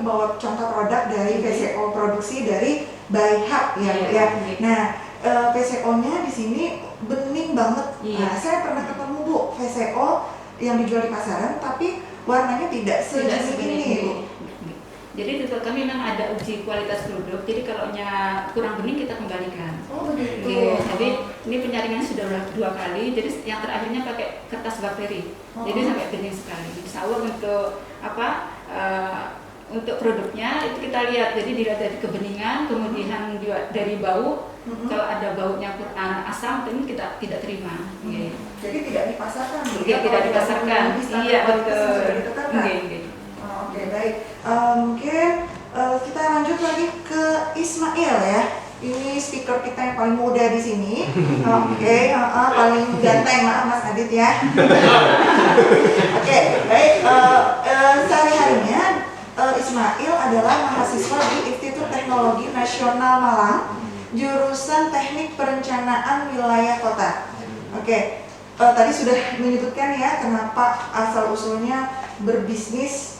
membawa contoh produk dari VCO produksi dari ByHub ya. Nah, VCO-nya di sini bening banget. Nah, saya pernah ketemu Bu VCO yang dijual di pasaran, tapi warnanya tidak segini ini Bu. Jadi tutor kami memang ada uji kualitas produk. Jadi kalau kurang bening kita kembalikan. Oh begitu. Jadi ini penyaringan sudah 2 kali. Jadi yang terakhirnya pakai kertas bakteri. Jadi sampai bening sekali. Insya Allah untuk produknya itu kita lihat. Jadi dilihat dari kebeningan, kemudian dari bau. Kalau ada baunya asam, ini kita tidak terima. Jadi tidak dipasarkan. Tidak dipasarkan. Iya betul. Oke, baik. Mungkin kita lanjut lagi ke Ismail ya. Ini speaker kita yang paling muda di sini. Oke, paling ganteng, maaf Mas Adit ya. Oke, baik. Sehari-harinya Ismail adalah mahasiswa di Institut Teknologi Nasional Malang, jurusan Teknik Perencanaan Wilayah Kota. Oke, tadi sudah menyebutkan ya kenapa asal-usulnya berbisnis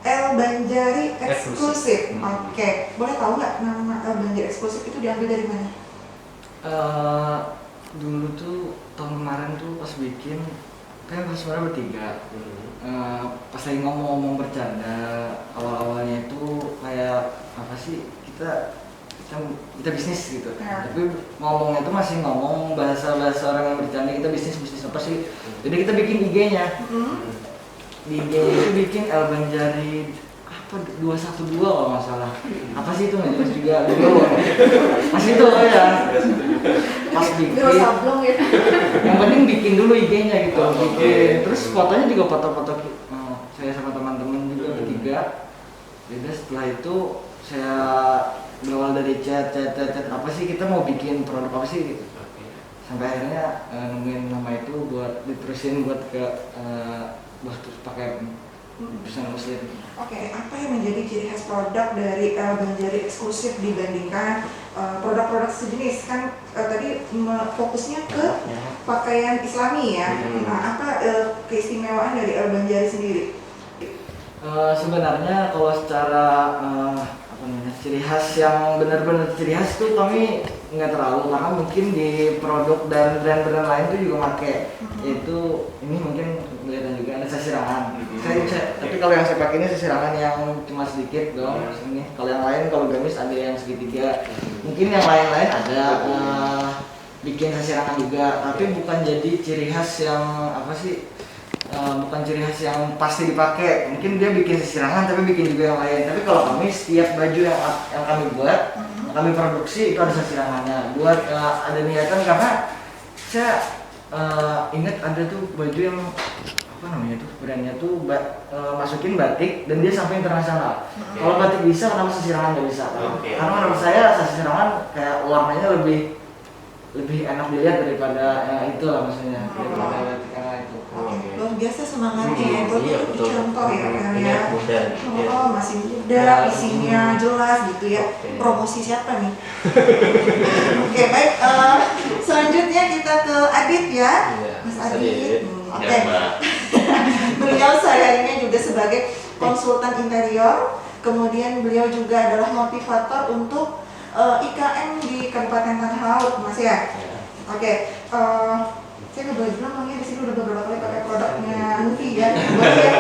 El Banjari Eksklusif. Oke, boleh tahu nggak nama El Banjari Eksklusif itu diambil dari mana? Dulu tuh tahun kemarin tuh pas bikin, kan sebenarnya bertiga. Pas lagi ngomong-ngomong bercanda, awal-awalnya itu kayak apa sih kita bisnis gitu. Tapi ngomongnya tuh masih ngomong bahasa orang yang bercanda, kita bisnis apa sih? Jadi kita bikin IG-nya. Di IG itu bikin El Banjari apa 212 kalau nggak salah. Apa sih itu nggak jelas juga dulu. Pas itu ya. Pas bikin. Yang penting bikin dulu IG-nya gitu. Terus fotonya juga foto-foto saya sama teman-teman juga bertiga. Jadi setelah itu saya berawal dari chat apa sih kita mau bikin produk apa sih gitu. Sampai akhirnya nemuin nama itu buat diterusin buat ke terus pakai pesanan muslim. Oke, apa yang menjadi ciri khas produk dari El Banjari Eksklusif dibandingkan produk-produk sejenis? Kan tadi fokusnya ke pakaian Islami ya. Nah, apa keistimewaan dari El Banjari sendiri? Sebenarnya kalau secara ciri khas yang benar-benar ciri khas itu kami nggak terlalu, karena mungkin di produk dan brand-brand lain itu juga pakai. Yaitu ini mungkin kelihatan juga ada sasirangan. Tapi kalau yang saya pakai ini sasirangan yang cuma sedikit dong. Ini kalau yang lain, kalau gamis ada yang segitiga. Mungkin yang lain-lain ada bikin sasirangan juga, tapi bukan jadi ciri khas yang apa sih? Bukan ciri khas yang pasti dipakai. Mungkin dia bikin sasirangan tapi bikin juga yang lain. Tapi kalau kami setiap baju yang kami buat, kami produksi itu ada sasirangannya. Buat ada niatan, karena saya ingat ada tuh baju yang apa namanya tuh brandnya tuh masukin batik dan dia sampai internasional. Kalau batik bisa, kenapa sasirangan nggak bisa? Karena menurut saya sasirangan kayak warnanya lebih enak dilihat daripada itu lah, maksudnya daripada batik itu. Luar biasa semangatnya ya, buat contoh ya. Masih muda, isinya jelas gitu ya. Promosi siapa nih? Oke, baik. Selanjutnya kita ke Adit ya, Mas Adit. Oke. Beliau sehari-harinya juga sebagai konsultan interior. Kemudian beliau juga adalah motivator untuk IKM di Kabupaten Tanah Laut, Mas ya. Oke. Saya nggak boleh bilang, makanya di sini udah beberapa kali pakai produknya Nufi ya. Boleh ya?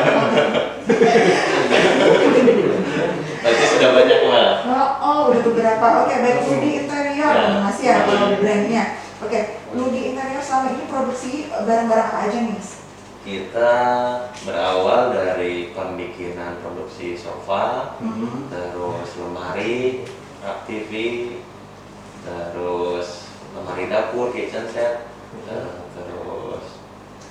Berarti sudah banyak malah. Udah beberapa. Oke, baik. Ludi Interior, Mas ya, brandnya. Oke, Ludi Interior selama ini produksi barang-barang apa aja nih, Mas? Kita berawal dari pembikinan produksi sofa, terus lemari, rak TV, terus lemari dapur, kitchen set, terus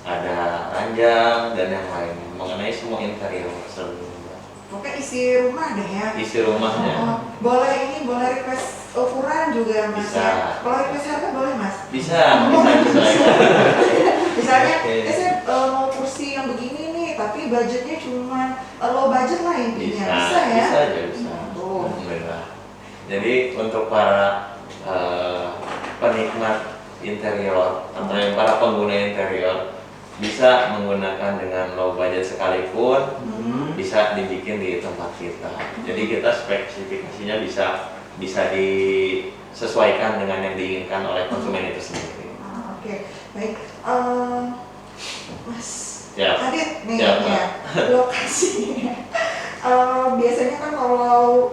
ada ranjang dan yang lain mengenai semua interior seluruhnya. Oke, isi rumah deh ya. Isi rumahnya. Boleh request ukuran juga Mas bisa. Ya. Kalau request harga boleh Mas? Bisa. Misalnya, saya mau kursi yang begini nih, tapi budgetnya cuma low budget lah intinya. Bisa ya? Bisa aja, bisa. Alhamdulillah. Jadi untuk para penikmat interior atau yang para pengguna interior, bisa menggunakan dengan low budget sekalipun bisa dibikin di tempat kita. Jadi kita spesifikasinya bisa disesuaikan dengan yang diinginkan oleh konsumen itu sendiri. Oke, baik. Mas Ya. Adit nih Ya, ya, lokasinya. Biasanya kan kalau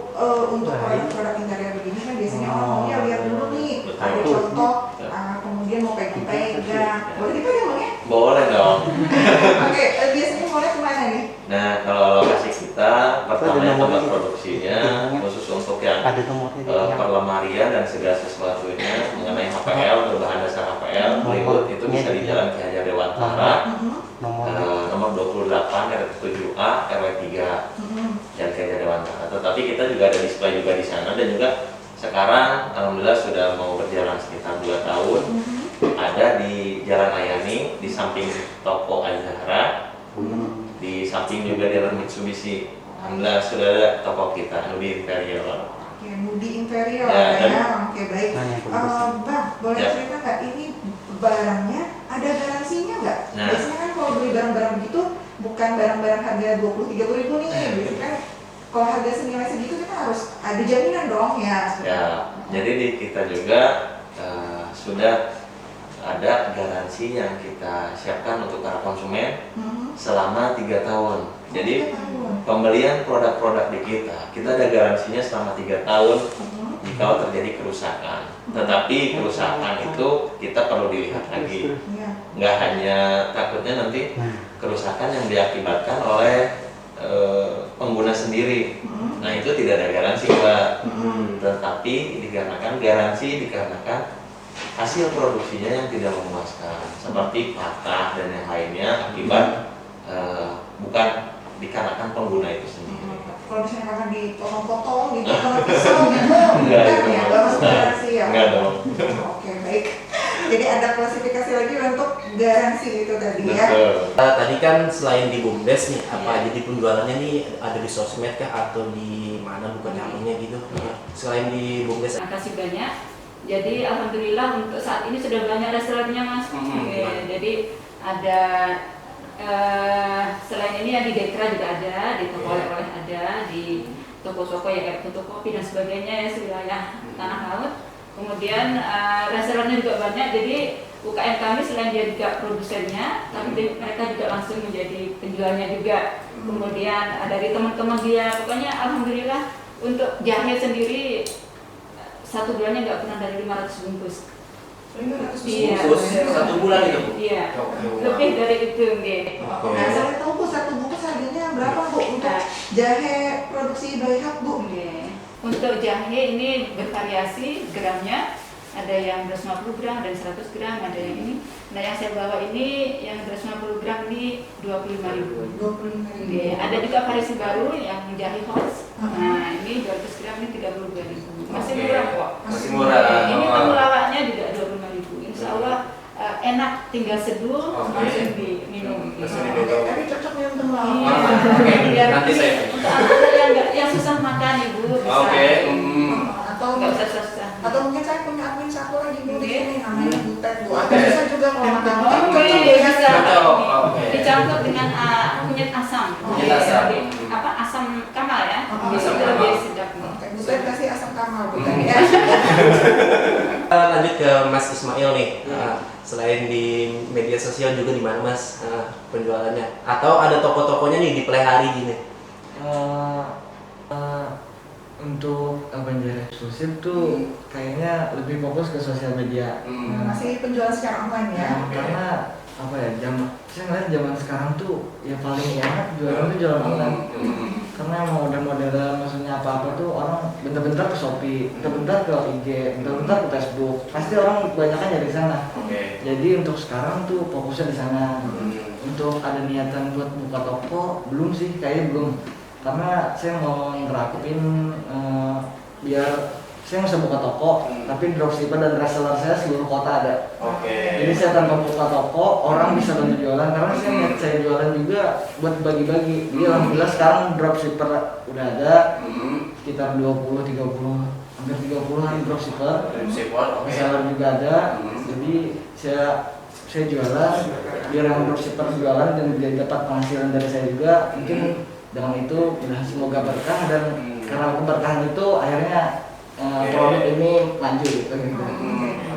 untuk produk-produk interior begini kan biasanya orang maunya lihat dulu nih, Betul. ada contoh, Ya. kemudian mau pegang-pegang. Boleh dipegang Bang ya? Boleh dong. Oke, biasanya mulai kemana nih? Nah, kalau lokasi kita pertama tempat produksinya khusus untuk yang Ada nomornya di perlemarian dan segala sesuatunya mengenai HPL, berbahan dasar HPL, plywood itu bisa di Jalan Ki Hajar Dewantara, nomor 28 RW7A RW3 Jalan Ki Hajar Dewantara. Tetapi kita juga ada display juga di sana dan juga sekarang alhamdulillah sudah mau berjalan sekitar 2 tahun. Ada di Jalan Ayani di samping toko Azahra, di samping juga di Jalan Mitsubishi. Alhamdulillah sudah ada toko kita Nudi Interior. Oke, Nudi Interior Ya, ya. Oke, baik. Bang, boleh Ya. cerita nggak ini barangnya ada garansinya nggak? Nah. Biasanya kan kalau beli barang-barang begitu bukan barang-barang harga 20-30 ribu nih. Biasanya kan kalau harga senilai segitu kita harus ada jaminan dong ya. Ya, jadi di kita juga sudah ada garansi yang kita siapkan untuk para konsumen selama 3 tahun. Jadi pembelian produk-produk di kita ada garansinya selama 3 tahun jika terjadi kerusakan. Tetapi kerusakan itu kita perlu dilihat lagi. Iya. Nggak hanya takutnya nanti kerusakan yang diakibatkan oleh pengguna sendiri. Nah itu tidak ada garansi Mbak. Tetapi dikarenakan hasil produksinya yang tidak memuaskan, seperti patah dan yang lainnya akibat bukan dikarenakan pengguna itu sendiri. Kalau misalnya kakak dipotong-potong gitu, kalau pisau gitu, Enggak, bukan itu ya, mah. nggak masuk garansi ya? Enggak dong. Oke, baik. Jadi ada klasifikasi lagi untuk garansi itu tadi ya? Betul. Tadi kan selain di BUMDes nih, apa aja di penjualannya nih ada di sosmed kah atau di mana bukan namanya gitu? Selain di BUMDes. Terima kasih banyak. Jadi alhamdulillah untuk saat ini sudah banyak restorannya Mas. Jadi ada selain ini ya di Dekra juga ada, di toko oleh-oleh ada, di toko-toko ya kayak fotokopi dan sebagainya ya sewilayah Tanah Laut. Kemudian restorannya juga banyak. Jadi UKM kami selain dia juga produsennya, tapi mereka juga langsung menjadi penjualnya juga. Kemudian dari teman-teman dia, pokoknya alhamdulillah untuk jahe sendiri 1 bulannya nggak pernah dari 500 bungkus. 500 Iya. Bungkus 1 bulan itu Bu? Iya. Oke. Lebih dari itu, nggih. Nah, saya tahu Bu, 1 bungkus harganya berapa Bu untuk jahe produksi Bayhak Bu? Oke. Untuk jahe ini bervariasi gramnya, ada yang 150 gram, ada yang 100 gram, ada yang ini. Nah yang saya bawa ini yang 150 gram ini 25.000. 25.000. Ada juga variasi baru yang jahe house. Nah ini 200 gram ini 32.000. Masih murah kok. Masih murah. Ini temulawaknya juga 25.000. Insya Allah enak, tinggal seduh langsung diminum. Langsung diminum. Tapi cocok minum temulawak. Iya. Nanti saya. Untuk anak-anak yang susah makan ibu bisa. Oke. Atau Nggak usah susah. atau mungkin saya punya admin satu lagi Bu di Oke. sini namanya Butet Bu. Oke. Agak susah juga kalau makan. Oke, bisa. Oke. Dicampur dengan kunyit asam. Kunyit asam. Apa asam kamal ya? Asam Itu kamal. lebih sedap. Oke, Butet kasih asam kamal Butet ya. Lanjut ke Mas Ismail nih. Selain di media sosial juga di mana Mas penjualannya? Atau ada toko-tokonya nih di Plehari gini? Untuk penjualan eksklusif tuh kayaknya lebih fokus ke sosial media. Masih penjualan secara online ya. Karena apa ya, saya ngeliat zaman sekarang tuh ya paling enak jualan tuh jualan online. Karena emang model-model maksudnya apa-apa tuh orang bentar-bentar ke Shopee, bentar-bentar ke IG, bentar-bentar ke Facebook. Pasti orang kebanyakan nyari di sana. Jadi untuk sekarang tuh fokusnya di sana. Untuk ada niatan buat buka toko belum sih, kayaknya belum. Karena saya mau ngerapin biar saya nggak usah buka toko, tapi dropshipper dan reseller saya seluruh kota ada. Jadi saya tanpa buka toko, orang bisa bantu jualan. Karena saya lihat saya jualan juga buat bagi-bagi. Jadi alhamdulillah sekarang dropshipper udah ada sekitar 20, 30, hampir 30-an dropshipper. Reseller juga ada. Jadi saya saya jualan, biar yang dropshipper jualan dan dia dapat penghasilan dari saya juga. Mungkin dengan itu semoga berkah, dan karena keberkahan itu akhirnya produk ini maju gitu.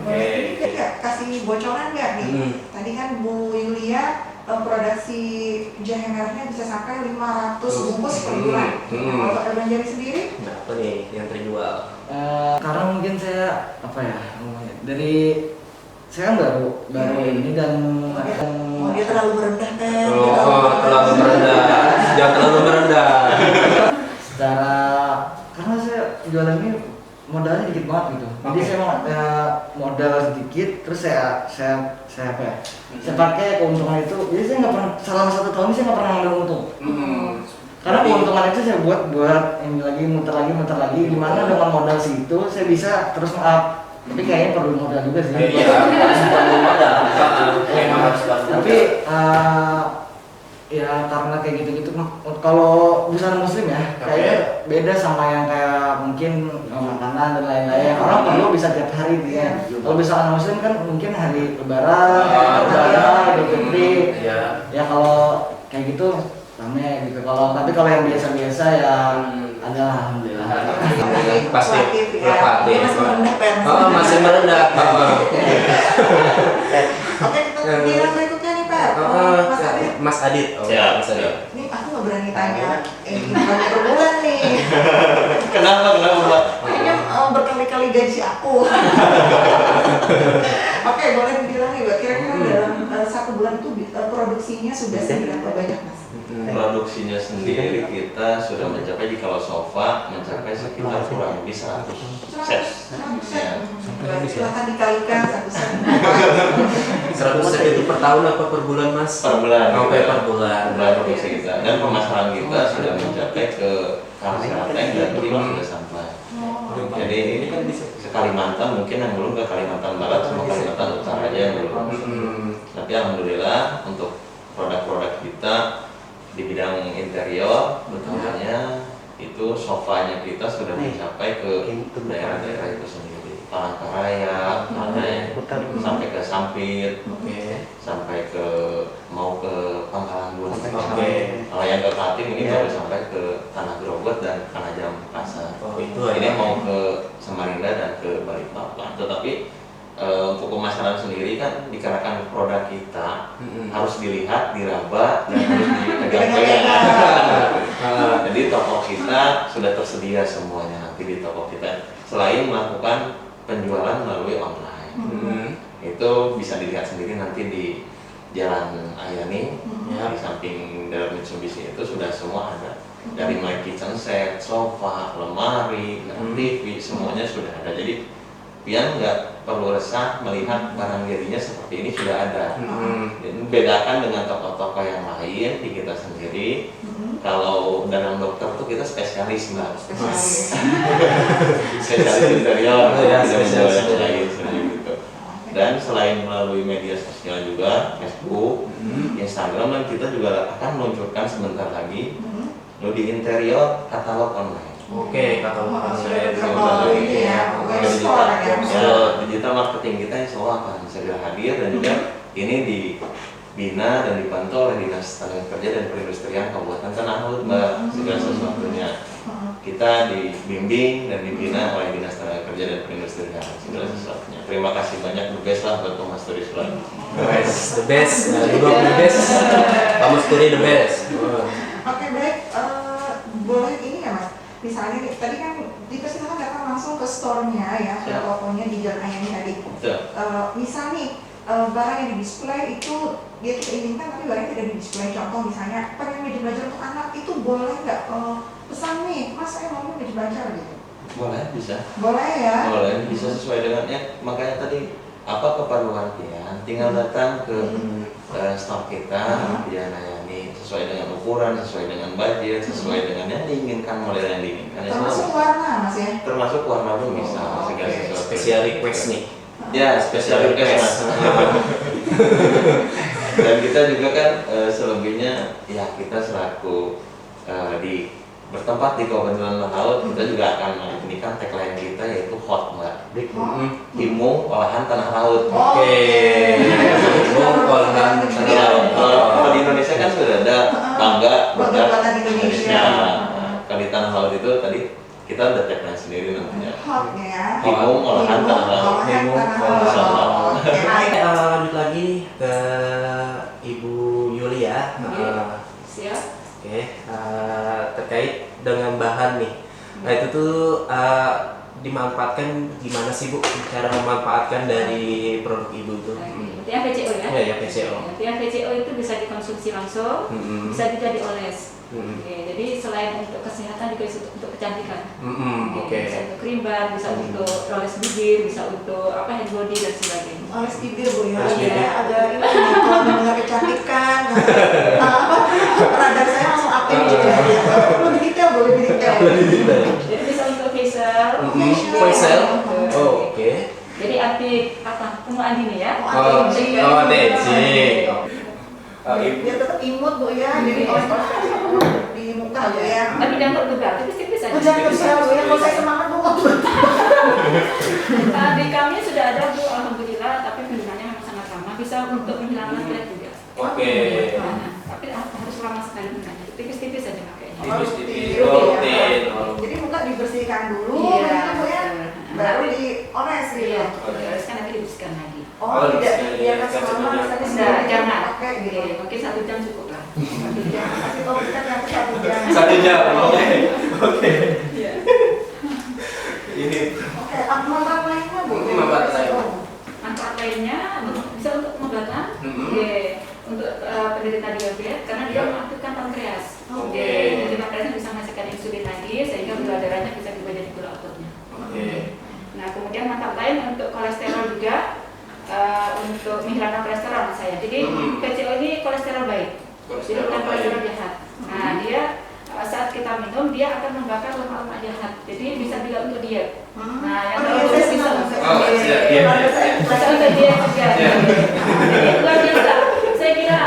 Boleh kita kasih bocoran nggak nih? Tadi kan Bu Yulia produksi jahe merahnya bisa sampai 500 bungkus per bulan. Kalau Urban Jari sendiri? Nah, apa nih yang terjual? Karena mungkin saya dari saya baru ini dan dia terlalu merendah kan? Terlalu merendah. Jangan terlalu merendah. Secara karena saya jualan ini modalnya dikit banget gitu. Jadi saya modal sedikit, terus saya apa ya? Saya pakai keuntungan itu. Jadi saya nggak pernah selama 1 tahun ini saya nggak pernah ngambil untung. Karena keuntungan itu saya buat ini lagi muter lagi, gimana dengan modal segitu saya bisa terus up. Tapi kayaknya perlu modal juga sih. Iya, perlu modal. Tapi ya karena kayak gitu-gitu, kalau busana muslim ya kayaknya beda sama yang kayak mungkin makanan dan lain-lain. Orang perlu bisa tiap hari gitu ya. Kalau busana muslim kan mungkin hari lebaran, Idul Fitri. Ya kalau kayak gitu rame gitu. Tapi kalau yang biasa-biasa ya ada alhamdulillah. Pasti fluktuatif. Masih merendah. Oke, kita giliran berikutnya nih Pak. Mas Adit. Mas Adit. Ya. Mas Adit. Ini aku nggak berani tanya gimana per bulan nih. Kenapa Pak? Kayaknya berkali-kali gaji aku. Oke, boleh dibilang nih Mbak, kira-kira dalam 1 bulan itu produksinya sudah seberapa banyak Mas? Produksinya sendiri kita sudah mencapai, di kalau sofa mencapai sekitar kurang lebih 100 set. 100 set. Silahkan dikalikan 100 set. 100 set itu per tahun apa per bulan Mas? Per bulan. Per bulan. Produksi kita, dan pemasaran kita sudah mencapai ke Kabupaten dan tim sudah sampai. Jadi ini kan ke Kalimantan, mungkin yang belum ke Kalimantan Barat sama Kalimantan Utara aja yang belum. Tapi alhamdulillah untuk produk-produk kita di bidang interior, utamanya itu sofanya kita sudah mencapai ke daerah-daerah itu sendiri. Palangkaraya, sampai ke Sampit, sampai ke mau ke Pangkalan Bun. Kalau yang ke Kaltim ini baru sampai ke Tanah Grogot dan Penajam Pasar. Ini mau ke Samarinda dan ke Balikpapan. Tetapi untuk pemasaran sendiri kan dikarenakan produk kita harus dilihat, diraba, dan harus dipegang-pegang. Jadi toko kita sudah tersedia semuanya nanti di toko kita. Selain melakukan penjualan melalui online, itu bisa dilihat sendiri nanti di Jalan Ayani, di samping dalam Mitsubishi itu sudah semua ada. Dari mulai kitchen set, sofa, lemari, TV, semuanya sudah ada. Jadi pian nggak perlu resah melihat barang dirinya seperti ini sudah ada. Bedakan dengan toko-toko yang lain di kita sendiri. Kalau dalam dokter tuh kita spesialis Mbak. Spesialis interior, tidak menjual yang lain gitu. Dan selain melalui media sosial juga, Facebook, Instagram, dan kita juga akan meluncurkan sebentar lagi di interior katalog online. Katalog ini ya, store ya. Digital marketing kita insya Allah akan segera hadir, dan juga ini dibina dan dibantu oleh Dinas Tenaga Kerja dan Perindustrian Kabupaten Tanah Laut Mbak. Segala sesuatunya kita dibimbing dan dibina oleh Dinas Tenaga Kerja dan Perindustrian segala sesuatunya. Terima kasih banyak, the best lah buat Mas Turi Sulaiman. The best, the best. Kamu Turi the best. Oke, baik. Boleh ini ya Mas, misalnya tadi kan dipersilakan datang langsung ke store-nya ya, ke tokonya di Jalan Ayani tadi. Misal nih, barang yang di display itu dia kita inginkan tapi barangnya tidak di display. Contoh misalnya pengen meja belajar untuk anak, itu boleh nggak pesan nih, Mas saya mau meja belajar gitu? Boleh, bisa. Boleh ya? Boleh, bisa sesuai dengannya. Makanya tadi apa keperluan pian, tinggal datang ke store kita di Jalan Ayani, sesuai dengan ukuran, sesuai dengan budget, sesuai dengan yang diinginkan, model yang diinginkan. Termasuk warna Mas ya? Termasuk warna pun bisa, segala sesuatu. Special request nih. Ya, special request Mas. Dan kita juga kan selebihnya ya kita selaku bertempat di Kabupaten Tanah Laut, kita juga akan menunjukkan tagline kita yaitu hot Mbak. Himung olahan tanah laut. Himung lautnya ya. Himung olahan tanah laut. Himung tanah olahan laut. Oke, baik. Lanjut lagi ke Ibu Yulia. Siap. Oke, terkait dengan bahan nih. Nah itu tuh dimanfaatkan gimana sih Bu? Cara memanfaatkan dari produk Ibu itu? Yang PCO ya? Ya PCO. Yang PCO itu bisa dikonsumsi langsung, bisa juga dioles. Oke, jadi selain untuk kesehatan juga bisa untuk kecantikan. Oke. Bisa untuk krim ban, bisa untuk oles bibir, bisa untuk hand body dan sebagainya. Oles bibir Bu ya, Oles bibir. ada ini kalau mendengar kecantikan, radar saya langsung aktif gitu ya. Lebih detail Bu, lebih detail. Jadi bisa untuk facial, Facial? Gitu. Oh, oke. Jadi anti apa? Penuaan dini ya? Anti-aging. Anti-aging. Biar tetap imut Bu ya, jadi oles-oles di muka Bu ya. Tapi jangan tergebrak, tipis-tipis aja. Oh, jangan terserah Bu ya, kalau saya semangat Bu. Di kami sudah ada Bu, alhamdulillah, tapi penggunaannya memang sangat ramah, bisa untuk menghilangkan kulit juga. Oke. Nah, tapi harus ramah sekali penggunaannya, tipis-tipis aja pakainya. Tipis-tipis, Oh, rutin. Jadi muka dibersihkan dulu, Iya, gitu Bu ya, betul. baru dioles gitu. Iya, kan nanti dibersihkan lagi. Oh, tidak dibiarkan selama misalnya Enggak, jangan. pakai gitu. Oke, mungkin 1 jam cukup lah. 1 jam, kasih tahu kita yang 1 jam. 1 jam, oke. Oke. Iya. Ini Oke, manfaat lainnya Bu? Manfaat lainnya. Manfaat lainnya bisa untuk pengobatan, untuk penderita diabetes karena dia mengaktifkan pankreas. Oke. Jadi pankreasnya bisa menghasilkan insulin lagi sehingga gula darahnya bisa diubah jadi gula otornya. Oke. Nah kemudian manfaat lain untuk kolesterol juga, untuk menghilangkan kolesterol saya. Jadi PCO ini kolesterol baik, jadi bukan kolesterol jahat. Nah dia saat kita minum dia akan membakar lemak-lemak jahat, jadi bisa juga untuk diet. Nah yang saya senang. bisa untuk diet juga. Jadi luar biasa. Saya kira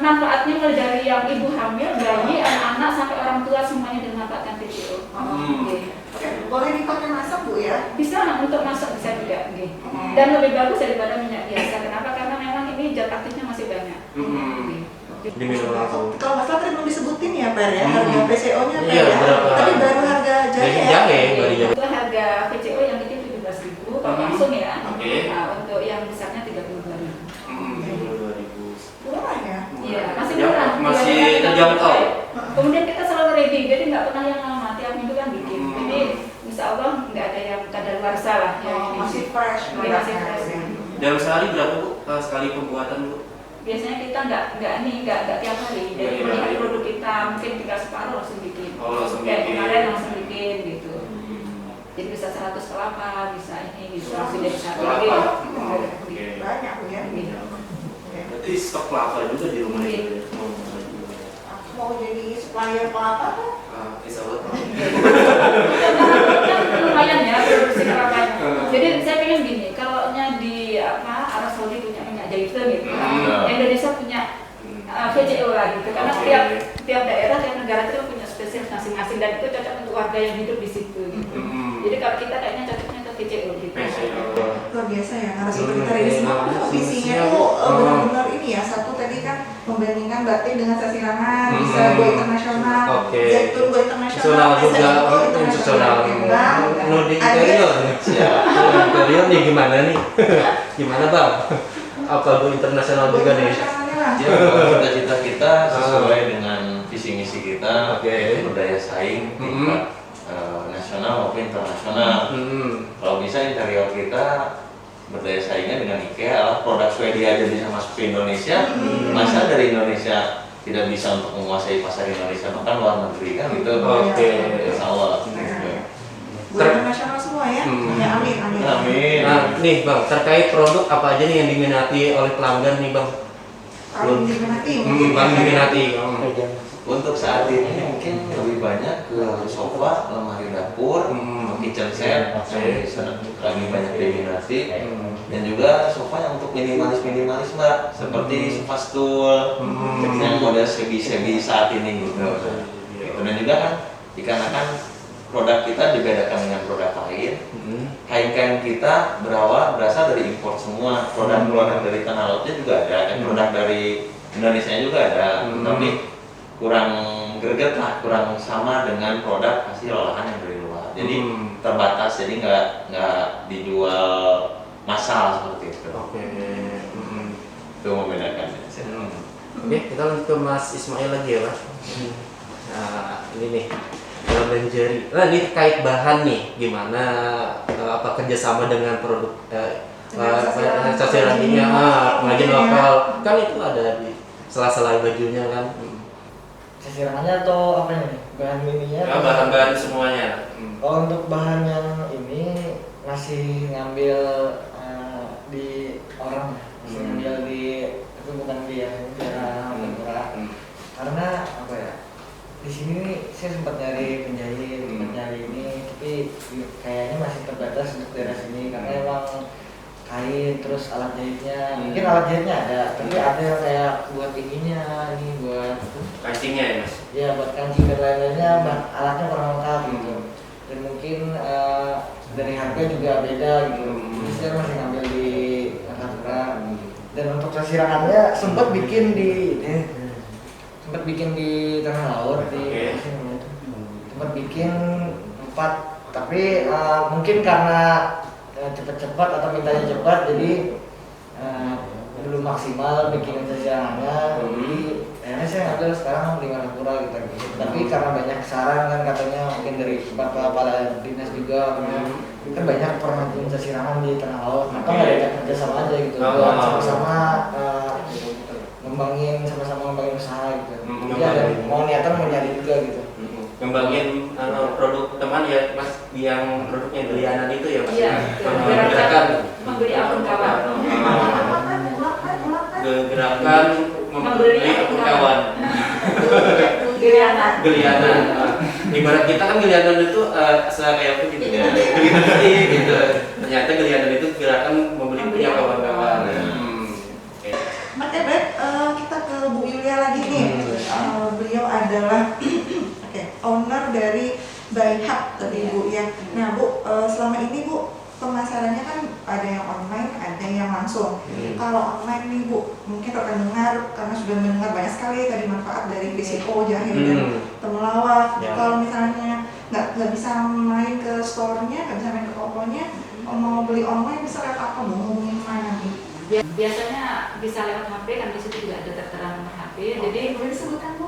manfaatnya mulai dari yang ibu hamil, bayi, anak-anak sampai orang tua semuanya dimanfaatkan PCO. Oke, boleh dipakai masak Bu ya? Bisa untuk masak bisa juga, dan lebih bagus daripada minyak biasa. Kenapa? Karena memang ini zat aktifnya masih banyak. Diminum langsung. Kalau nggak salah tadi belum disebutin ya Per ya, harga PCO-nya Per Iya, ya? berapa? Tapi baru harga jahe ya? Jahe, baru jahe. Untuk harga PCO yang kecil 17.000 kalau langsung ya. Oke. Nah, untuk yang besarnya 32.000. 22.000. Murah ya? Iya, masih murah. Masih Iya, terjangkau. Kemudian kita selalu ready, jadi nggak pernah yang lama, tiap minggu kan bikin. Jadi insya Allah nggak ada yang kadaluarsa lah. Masih fresh. Masih fresh. Dalam sehari berapa Bu sekali pembuatan Bu? Biasanya kita nggak tiap hari. Jadi Nggak tiap melihat hari. produk kita mungkin tinggal separuh langsung bikin. Oh, langsung Kayak bikin. kemarin langsung bikin gitu. Jadi bisa 100 kelapa, bisa ini, bisa langsung jadi satu lagi. Oke. Banyak Bu ya? Gitu. Oke. Berarti stok kelapa juga di rumah Iya. itu ya? Aku mau jadi supplier kelapa tuh. Bisa buat. Kan lumayan ya produksi kelapanya. Jadi saya pengen gini, kalau di Arab Saudi punya minyak zaitun gitu, Indonesia punya VCO lah gitu, karena tiap daerah, tiap negara itu punya spesies masing-masing dan itu cocok untuk warga yang hidup di situ gitu. Jadi kalau kita kayaknya cocoknya ke VCO gitu. Luar biasa ya, narasumber kita ini semua visinya tuh benar-benar ini ya. Satu tadi kan membandingkan batik dengan sasirangan, bisa go internasional, Oke. zaitun go internasional, Internasional juga, SNI go internasional. internasional. Di interior nih. Interior nih gimana nih? Gimana Bang? Apa go internasional juga nih? Ya, cita-cita kita sesuai dengan visi misi kita, Oke. berdaya saing tingkat nasional maupun internasional. Kalau bisa interior kita berdaya saingnya dengan IKEA, adalah produk Swedia aja bisa masuk ke Indonesia, masa dari Indonesia tidak bisa untuk menguasai pasar Indonesia bahkan luar negeri kan gitu. Oke. Insya Allah. Go internasional semua ya. Ya amin, amin. Amin. Nah, nih Bang, terkait produk apa aja nih yang diminati oleh pelanggan nih Bang? Paling diminati Paling diminati. Untuk saat ini mungkin lebih banyak ke sofa, lemari dapur, kitchen set, lagi banyak diminati, dan juga sofa yang untuk minimalis Mbak, seperti sofa stool yang model sebi saat ini gitu. Dan juga kan dikarenakan produk kita dibedakan dengan produk lain, kain-kain kita berasal dari impor semua, produk dari tanah lautnya juga ada, dan produk dari Indonesia juga ada, tapi kurang greget lah, kurang sama dengan produk hasil olahan yang dari luar. jadi terbatas, jadi nggak dijual massal seperti itu. Oke. Itu membedakannya. Oke, kita lanjut ke Mas Ismail lagi ya, Mas. Nah, ini nih dalam lingerie. Nah, ini terkait bahan nih, gimana apa kerjasama dengan produk sasaran ini, pengrajin lokal kan itu ada di sela-sela bajunya kan. Sisirannya atau apa nih? Bahan ininya? Ya, bahan-bahan semuanya. Kalau untuk bahan yang ini masih ngambil di orang, masih ngambil di itu bukan dia, daerah Madura. Karena apa ya? Di sini nih saya sempat nyari penjahit, sempat nyari ini, tapi kayaknya masih terbatas untuk daerah sini karena emang kain terus alat jahitnya, mungkin alat jahitnya ada, tapi ada yang kayak buat ininya, ini buat Kancingnya ya, Mas. ya buat kancing dan lain-lainnya, alatnya kurang lengkap gitu. Dan mungkin dari harga juga beda gitu. Jadi saya masih ngambil di Madura. Dan untuk sesirangannya sempat bikin di tengah laut di sempat bikin 4, tapi mungkin karena cepat-cepat atau mintanya cepat, jadi belum maksimal bikin sesirangannya. Jadi akhirnya saya ngambil sekarang di Madura gitu. Tapi karena banyak saran kan katanya mungkin dari Bapak Kepala Dinas juga, kan banyak permajuan sesirangan di tengah laut. Maka nggak ada kerjasama aja gitu, buat sama-sama sama-sama ngembangin usaha gitu. Jadi ada mau niatan mau nyari juga gitu. Ngembangin produk teman ya, Mas, yang produknya gelianan itu ya, Mas. Iya, gerakan membeli akun kawan. Gerakan membeli akun kawan. Gelianan. Ibarat kita kan gelianan itu kayak apa gitu ya. Gitu. Ternyata gelianan itu gerakan membeli punya kawan-kawan. Mas Ebet, kita ke Bu Yulia lagi nih. Beliau adalah owner dari Bayhab tadi Bu ya. Nah Bu, selama ini Bu pemasarannya kan ada yang online, ada yang langsung. Kalau online nih Bu, mungkin rekan dengar karena sudah mendengar banyak sekali tadi manfaat dari VCO, jahit dan temulawak. Kalau misalnya nggak bisa main ke store-nya, nggak bisa main ke tokonya, mau beli online bisa lewat apa Bu? Ngomongin mana nih? Biasanya bisa lewat HP, kan di situ juga ada tertera nomor HP. Jadi boleh disebutkan Bu?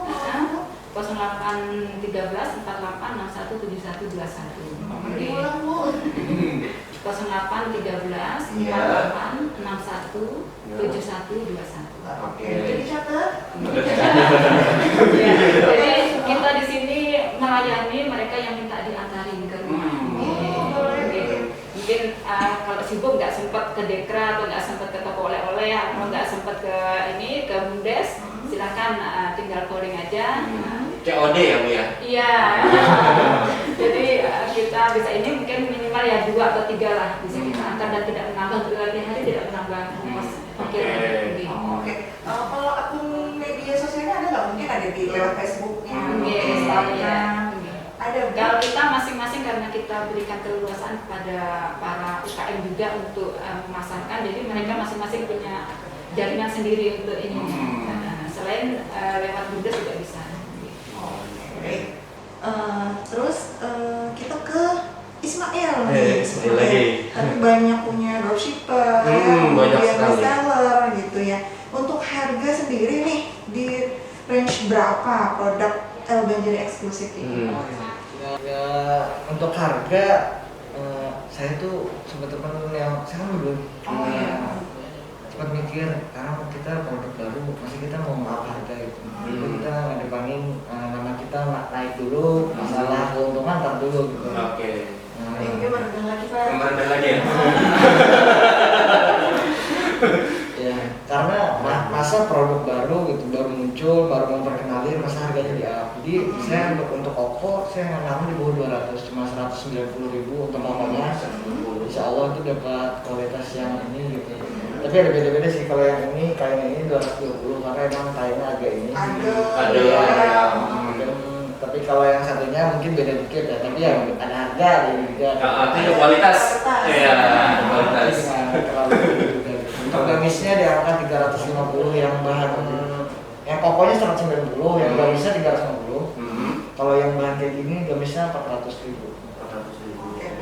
0813 48 61 71 21. Ulang Bu. 0813 48 61 71 21. Oke, jadi catat. Jadi kita di sini melayani mereka yang minta diantarin ke rumah. Mungkin kalau sibuk nggak sempat ke Dekra atau nggak sempat ke toko oleh-oleh atau nggak sempat ke Bumdes, silakan tinggal calling aja. COD ya, Bu ya? Iya. Jadi kita bisa ini mungkin minimal ya 2 atau 3 lah bisa kita antar dan tidak menambah untuk hari tidak menambah ongkos parkir. Oke. Kalau akun media sosialnya ada nggak? Mungkin ada di lewat Facebooknya, Instagram. Ada. Kalau kita masing-masing karena kita berikan keleluasaan kepada para UKM juga untuk memasarkan, jadi mereka masing-masing punya jaringan sendiri untuk ini. Selain lewat Bumdes juga bisa. Oke. Terus kita ke Ismail Ismail lagi. Tapi banyak punya dropshipper, banyak kemudian sekali. reseller gitu ya. Untuk harga sendiri nih di range berapa produk El Banjiri eksklusif ini? Ya, untuk harga saya tuh teman-teman yang saya belum sempat mikir karena kita produk baru masih kita mau apa harga gitu. Jadi kita ngedepanin nama kita naik dulu, masalah keuntungan ntar dulu gitu. Oke. Gimana dengan lagi Pak? Kemarin lagi ya? Ya, karena masa produk baru gitu baru muncul, baru memperkenalin masa harganya di up. Jadi saya untuk Oppo saya ngambil di bawah 200, cuma 190.000 untuk Oppo-nya. Insya Allah itu dapat kualitas yang ini gitu. Tapi ada beda-beda sih, kalau yang ini kainnya ini 220 karena emang kainnya agak ini. Ada. Tapi kalau yang satunya mungkin beda dikit ya, tapi yang ada harga ada juga. Itu kualitas. Iya, kualitas. Untuk gamisnya di angka 350 yang bahan yang pokoknya 190, yang gamisnya 350. Kalau yang bahan kayak gini gamisnya 400.000.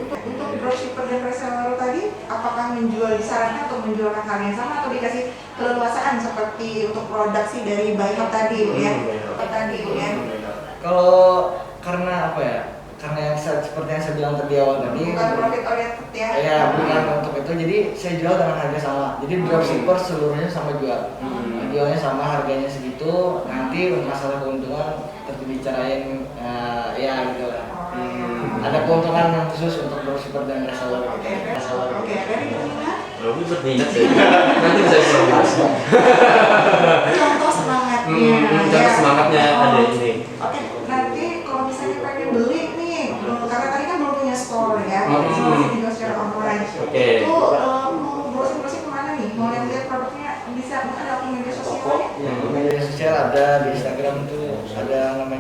Untuk dropshipper dan reseller tadi, apakah disarankan untuk menjualkan harga yang sama atau dikasih keleluasaan seperti untuk produksi dari By Hub tadi, ya? Kalau karena apa ya? Karena seperti yang saya bilang tadi awal tadi, Bukan profit oriented ya? ya bukan untuk itu, jadi saya jual dengan harga sama. Jadi dropshipper seluruhnya sama jual, jualnya sama, harganya segitu. Nanti masalah keuntungan terbicarain, ya gitu lah. Ada keuntungan yang khusus untuk dropshipper dan reseller. Oke, dari Nina? Robi berminat ya. Nanti bisa informasi. Contoh semangatnya. Contoh semangatnya ada ini. Oke, nanti kalau misalnya pengen beli nih, karena tadi kan belum punya store ya, masih juga secara online. Oke. Itu mau browsing kemana nih? Mau lihat produknya bisa ada akun media sosialnya? Ya, media sosial ada di Instagram tuh, ada nama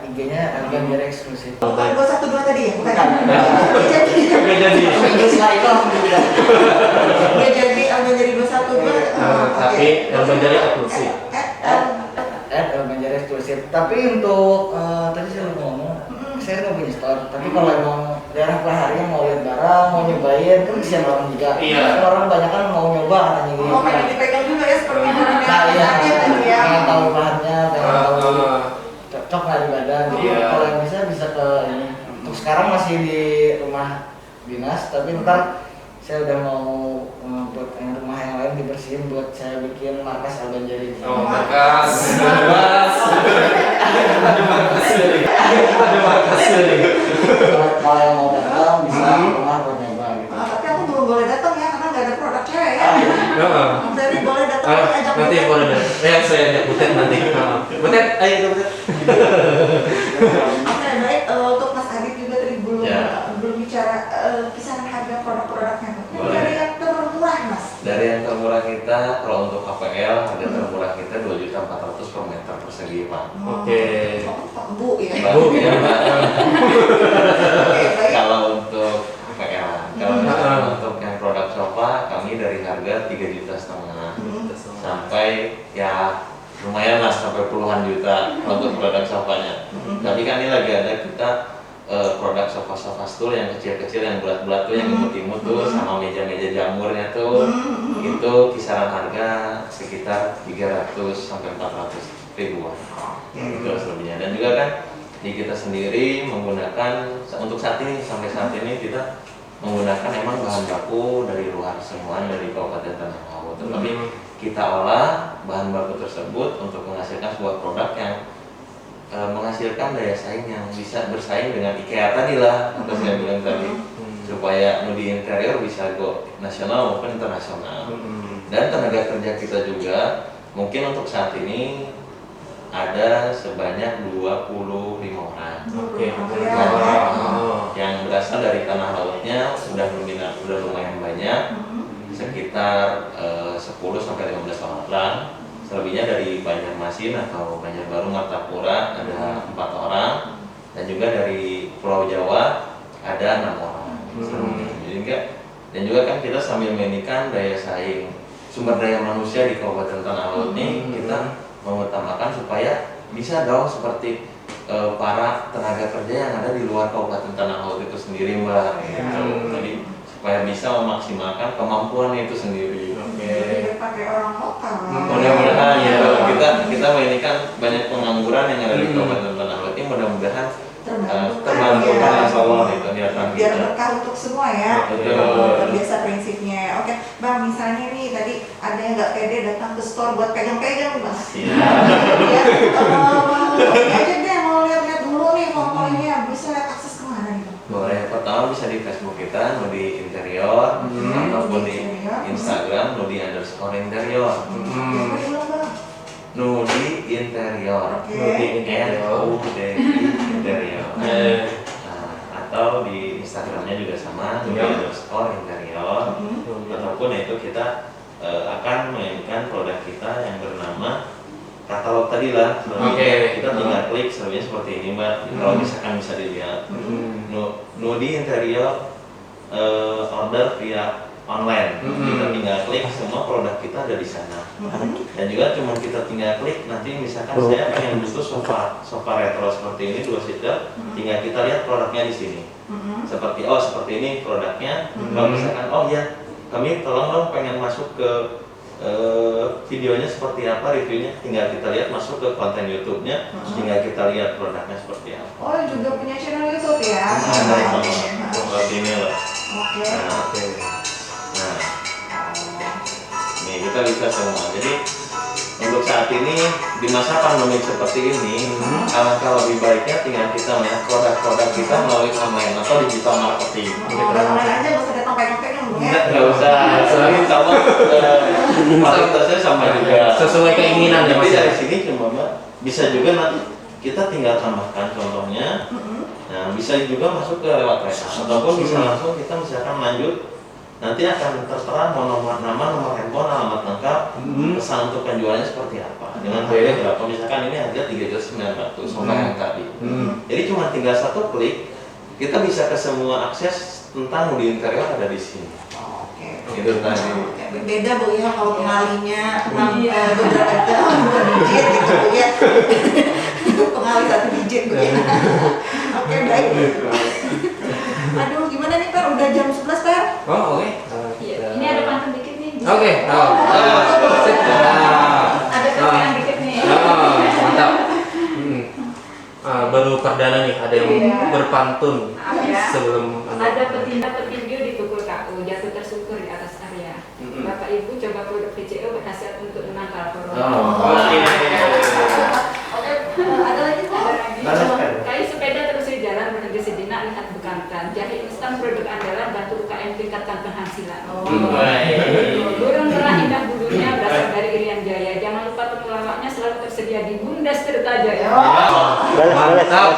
IG-nya Algan Jari Eksklusif. Bukan 212 tadi ya? Bukan. Oke, jadi. Setelah itu alhamdulillah. Dia jadi Algan Jari 212. Tapi Algan Jari eksklusif. Algan Jari Eksklusif. Tapi untuk tadi saya lupa ngomong, saya nggak punya store. Tapi kalau emang daerah pelahari yang mau lihat barang, mau nyobain, kan kesian orang juga. Iya. Kan orang banyak kan mau nyoba katanya gitu. Oh, pengen dipegang juga ya seperti yang Nah, iya. ya. Pengen tahu bahannya, pengen tahu cocok nggak di badan. Jadi Iya. kalau yang bisa ke ini. Untuk sekarang masih di rumah dinas, tapi ntar saya udah mau buat rumah yang lain dibersihin buat saya bikin markas Algan Jari. Oh, markas. Ada markas. Kalau yang mau datang bisa ke rumah buat nyoba gitu. Tapi aku belum boleh datang ya, karena nggak ada produk cewek ya. Heeh. Jadi boleh datang ajak Nanti Butet. boleh deh. Saya ajak Butet nanti. Butet, ayo Butet. Oke, baik. Untuk Mas Adit juga tadi Ya. belum bicara kisaran harga produk-produknya. Boleh. Dari yang termurah, Mas. Dari yang termurah kita, kalau untuk KPL harga termurah kita 2.400.000 per meter persegi, Pak. Oke. Bu ya. Baru ya, Pak. Oke, baik. Kalau untuk KPL, kalau misalnya untuk yang produk sofa, kami dari harga 3,5 juta sampai ya lumayan lah sampai puluhan juta untuk produk sofanya. Tapi kan ini lagi ada kita produk sofa stool yang kecil-kecil yang bulat-bulat tuh yang imut-imut tuh sama meja-meja jamurnya tuh itu kisaran harga sekitar 300 sampai 400 ribuan itu selebihnya. Dan juga kan di kita sendiri menggunakan untuk saat ini sampai saat ini kita menggunakan emang bahan baku dari luar semua dari Kabupaten Tanah Laut, tetapi kita olah bahan baku tersebut untuk menghasilkan sebuah produk yang menghasilkan daya saing yang bisa bersaing dengan IKEA tadi lah, atau saya bilang tadi, supaya di interior bisa go nasional maupun internasional. Dan tenaga kerja kita juga mungkin untuk saat ini ada sebanyak 25 orang. Oke. Yang berasal dari tanah lautnya sudah lumayan banyak, sekitar 10 sampai 15 orang. Selebihnya dari Banjarmasin atau Banjarbaru, Martapura ada 4 orang, dan juga dari Pulau Jawa ada 6 orang. Jadi dan juga kan kita sambil meningkatkan daya saing sumber daya manusia di Kabupaten Tanah Laut ini, kita mengutamakan supaya bisa dong seperti para tenaga kerja yang ada di luar Kabupaten Tanah Laut itu sendiri, Mbak. Jadi supaya bisa memaksimalkan kemampuan itu sendiri. Jadi pakai orang lokal. Mudah-mudahan ya kita ini kan banyak pengangguran yang ada di Kabupaten Tanah Laut ini, mudah-mudahan terbantukan masalah itu niatan biar kita. berkah untuk semua ya. Betul. Biasa prinsipnya. Oke, Bang, misalnya nih tadi ada yang nggak pede datang ke store buat pegang-pegang, Mas. Iya. Ya, ini aja deh mau lihat-lihat dulu nih fotonya, bisa lihat akses kemana nih, Bang? Boleh, pertama bisa di Facebook kita, Nudi Interior, ataupun di Instagram Nudi_interior. Siapa dulu, Bang? Nudi Interior. Oke. Nudi Interior. NUDI Interior. Nah, atau di Instagramnya juga sama, Nudi_interior. Ataupun itu kita akan menyanyikan produk kita yang bernama katalog tadi lah. Oke. Kita tinggal klik sebenarnya seperti ini, Mbak. Kalau misalkan bisa dilihat. Nudi Interior order via online. Kita tinggal klik, semua produk kita ada di sana. Dan juga cuma kita tinggal klik, nanti misalkan saya pengen butuh sofa retro seperti ini 2 seater, tinggal kita lihat produknya di sini. Seperti ini produknya. Kalau misalkan ya kami tolong dong pengen masuk ke videonya seperti apa, reviewnya, tinggal kita lihat masuk ke konten YouTube-nya, tinggal kita lihat produknya seperti apa. Oh, juga punya channel YouTube ya? Ada seperti ini loh. Oke. Nah, nih kita bisa semua. Jadi untuk saat ini di masa pandemi seperti ini, alangkah lebih baiknya tinggal kita melihat produk-produk kita melalui online atau digital marketing. Online aja nggak usah datang pakai-pakai dong ya? Nggak usah, soalnya sama kualitasnya sama juga. Sesuai keinginan ya Tapi Mas. dari sini cuma bisa juga nanti kita tinggal tambahkan contohnya. Nah, bisa juga masuk ke lewat WhatsApp ataupun bisa langsung kita misalkan lanjut. Nanti akan tertera nomor nama, nomor handphone, alamat lengkap, pesan untuk penjualannya seperti apa, dengan harga berapa. Misalkan ini harga 3.900 sofa yang tadi. Jadi cuma tinggal 1 klik, kita bisa ke semua akses tentang Moody Interior ada di sini. Oke. Itu tadi. Beda Bu ya kalau pengalinya beberapa jam 2 digit gitu Bu ya. Pengali 1 digit Bu ya. Oke, baik. Aduh, gimana nih Per? Udah jam 11 Per? Oh, oke. Iya, ini ada pantun dikit nih. Oke. Sip. Ada kepean dikit nih. Mantap. Baru perdana nih ada yang berpantun Maaf ya. sebelum Ada petinju ditukul KU, jatuh tersyukur di atas area. Bapak Ibu coba produk PCO berhasil untuk menangkal corona. Oke, ada lagi Bu? Kayu sepeda terus di jalan menuju sejenak lihat bekantan. Jadi instan produk andalan bantu UKM tingkatkan penghasilan. Burung merah indah bulunya berasal dari Irian Jaya. Jangan lupa temulawaknya selalu tersedia di Bundas Tirtajaya. mantap.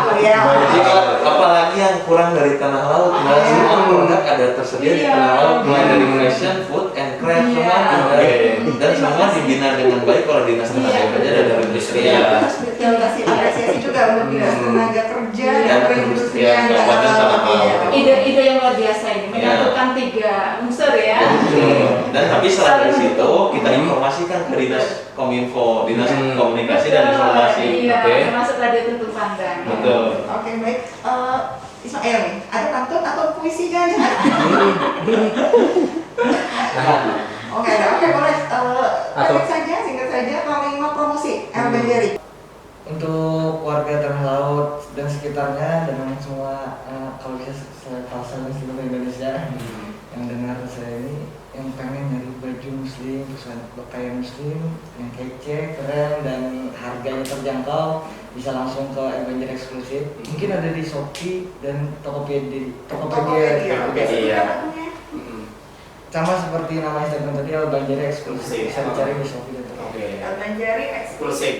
Jadi apalagi yang kurang dari tanah laut, semua produk ada tersedia di tanah laut, mulai dari fashion, food, and craft semua ada. Dan semua dibina dengan baik oleh dinas tenaga kerja dan perindustrian. Kita kasih apresiasi juga untuk dinas tenaga kerja dan Dan perindustrian Kabupaten Tanah Laut. Ide-ide yang luar biasa ini menyatukan 3 unsur ya. Dan tapi setelah dari situ kita informasikan ke dinas Kominfo, dinas komunikasi dan informasi. Iya, Oke. termasuk radio tentu pandang. Betul. Oke, baik. Ismail nih, ada pantun atau puisi jangan? Oke, oke boleh. Singkat saja kalimat promosi Benjeri. Untuk warga Tanah Laut dan sekitarnya dengan semua kalau bisa seluruh seluruh Indonesia yang dengar saya ini, yang pengen nyari baju muslim, pakaian muslim yang kece, keren dan harganya terjangkau, bisa langsung ke Avenger eksklusif. Mungkin ada di Shopee dan Tokopedia. Sama seperti nama Instagram tadi, Banjari eksklusif. Bisa dicari di Shopee dan Tokopedia. Benjeri eksklusif.